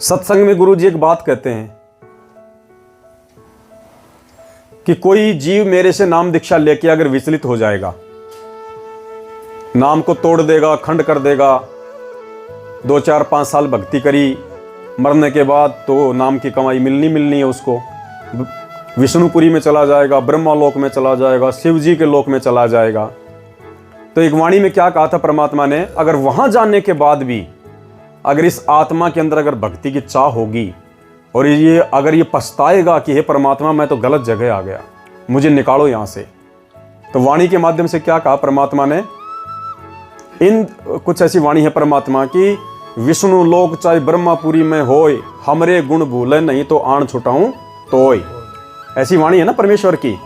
सत्संग में गुरु जी एक बात कहते हैं कि कोई जीव मेरे से नाम दीक्षा लेके अगर विचलित हो जाएगा, नाम को तोड़ देगा, खंड कर देगा, 2 4 5 साल भक्ति करी, मरने के बाद तो नाम की कमाई मिलनी है उसको, विष्णुपुरी में चला जाएगा, ब्रह्मा लोक में चला जाएगा, शिव जी के लोक में चला जाएगा। तो एक वाणी में क्या कहा था परमात्मा ने, अगर वहां जाने के बाद भी अगर इस आत्मा के अंदर अगर भक्ति की चाह होगी और ये अगर ये पछताएगा कि हे परमात्मा मैं तो गलत जगह आ गया, मुझे निकालो यहां से, तो वाणी के माध्यम से क्या कहा परमात्मा ने, इन कुछ ऐसी वाणी है परमात्मा की, विष्णु लोक चाहे ब्रह्मापुरी में होय, हमरे गुण भूले नहीं तो आण छुटाऊं तोय। ऐसी वाणी है ना परमेश्वर की।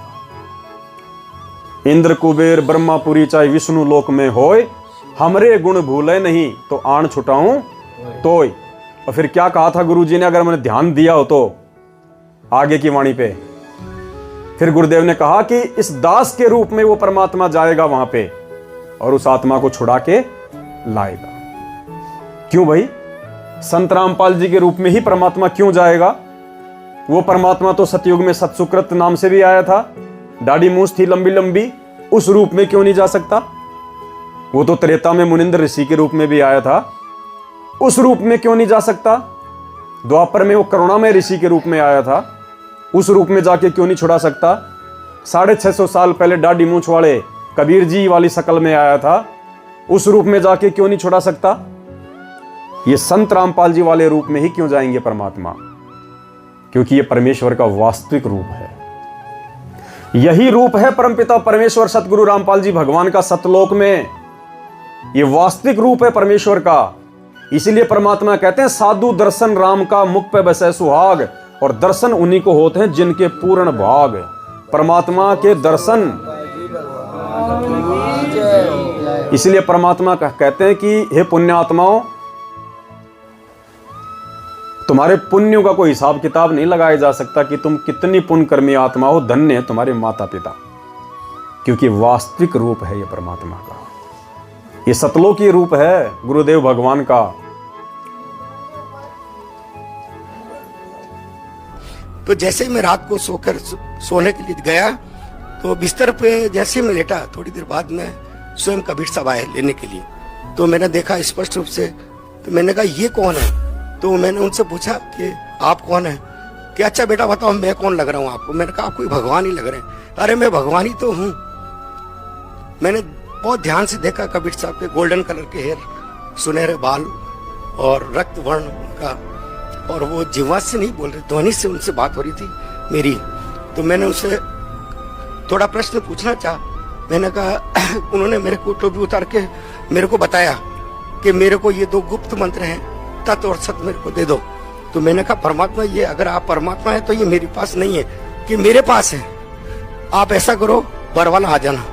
इंद्र कुबेर ब्रह्मापुरी चाहे विष्णु लोक में होय, हमरे गुण भूले नहीं तो आण छुटाऊं तोय। और फिर क्या कहा था गुरु जी ने, अगर मैंने ध्यान दिया हो तो आगे की वाणी पे, फिर गुरुदेव ने कहा कि इस दास के रूप में वो परमात्मा जाएगा वहां पे और उस आत्मा को छुड़ा के लाएगा। क्यों भाई, संत रामपाल जी के रूप में ही परमात्मा क्यों जाएगा? वो परमात्मा तो सतयुग में सतसुकृत नाम से भी आया था, दाढ़ी मूछ थी लंबी लंबी, उस रूप में क्यों नहीं जा सकता? वो तो त्रेता में मुनिंद्र ऋषि के रूप में भी आया था, उस रूप में क्यों नहीं जा सकता? द्वापर में वो करुणामय ऋषि के रूप में आया था, उस रूप में जाके क्यों नहीं छुड़ा सकता? 650 साल पहले दाढ़ी मूछ वाले कबीर जी वाली शकल में आया था, उस रूप में जाके क्यों नहीं छुड़ा सकता? ये संत रामपाल जी वाले रूप में ही क्यों जाएंगे परमात्मा? क्योंकि ये परमेश्वर का वास्तविक रूप है। यही रूप है परमपिता परमेश्वर सतगुरु रामपाल जी भगवान का सतलोक में, ये वास्तविक रूप है परमेश्वर का। इसीलिए परमात्मा कहते हैं साधु दर्शन राम का मुख पे बसे सुहाग, और दर्शन उन्हीं को होते हैं जिनके पूर्ण भाग। परमात्मा के दर्शन, इसलिए परमात्मा कहते हैं कि हे पुण्यात्माओं, तुम्हारे पुण्यों का कोई हिसाब किताब नहीं लगाया जा सकता कि तुम कितनी पुण्य कर्मी आत्मा हो, धन्य है तुम्हारे माता पिता, क्योंकि वास्तविक रूप है ये परमात्मा का, ये सतलोकी रूप है गुरुदेव भगवान का। तो जैसे ही मैं रात को सोकर सोने के लिए गया, तो बिस्तर पे जैसे मैं लेटा, थोड़ी देर बाद में स्वयं कबीर साहब आए लेने के लिए। तो मैंने देखा स्पष्ट रूप से, तो मैंने कहा ये कौन है? तो मैंने उनसे पूछा कि आप कौन है? कि अच्छा बेटा बताओ मैं कौन लग रहा हूँ आपको? मैंने कहा आप कोई भगवान ही लग रहे हैं। अरे मैं भगवान ही तो हूँ। मैंने बहुत ध्यान से देखा कबीर साहब के गोल्डन कलर के हेयर, सुनहरे बाल और रक्त वर्ण का, और वो जिह्वा से नहीं बोल रहे, ध्वनि से उनसे बात हो रही थी मेरी। तो मैंने उनसे थोड़ा प्रश्न पूछना चाहा। मैंने कहा उन्होंने मेरे को टोपी उतार के मेरे को बताया कि मेरे को ये 2 गुप्त मंत्र हैं, तत् और सत मेरे को दे दो। तो मैंने कहा परमात्मा, ये अगर आप परमात्मा है तो ये मेरे पास नहीं है, कि मेरे पास है। आप ऐसा करो बरवाला आ जाना।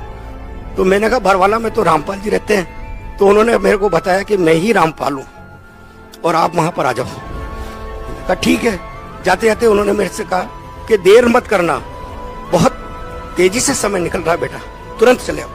तो मैंने कहा बरवाला में तो रामपाल जी रहते हैं। तो उन्होंने मेरे को बताया कि मैं ही रामपाल हूँ और आप वहां पर आ जाओ। कहा ठीक है। जाते जाते उन्होंने मेरे से कहा कि देर मत करना, बहुत तेजी से समय निकल रहा है बेटा, तुरंत चले आओ।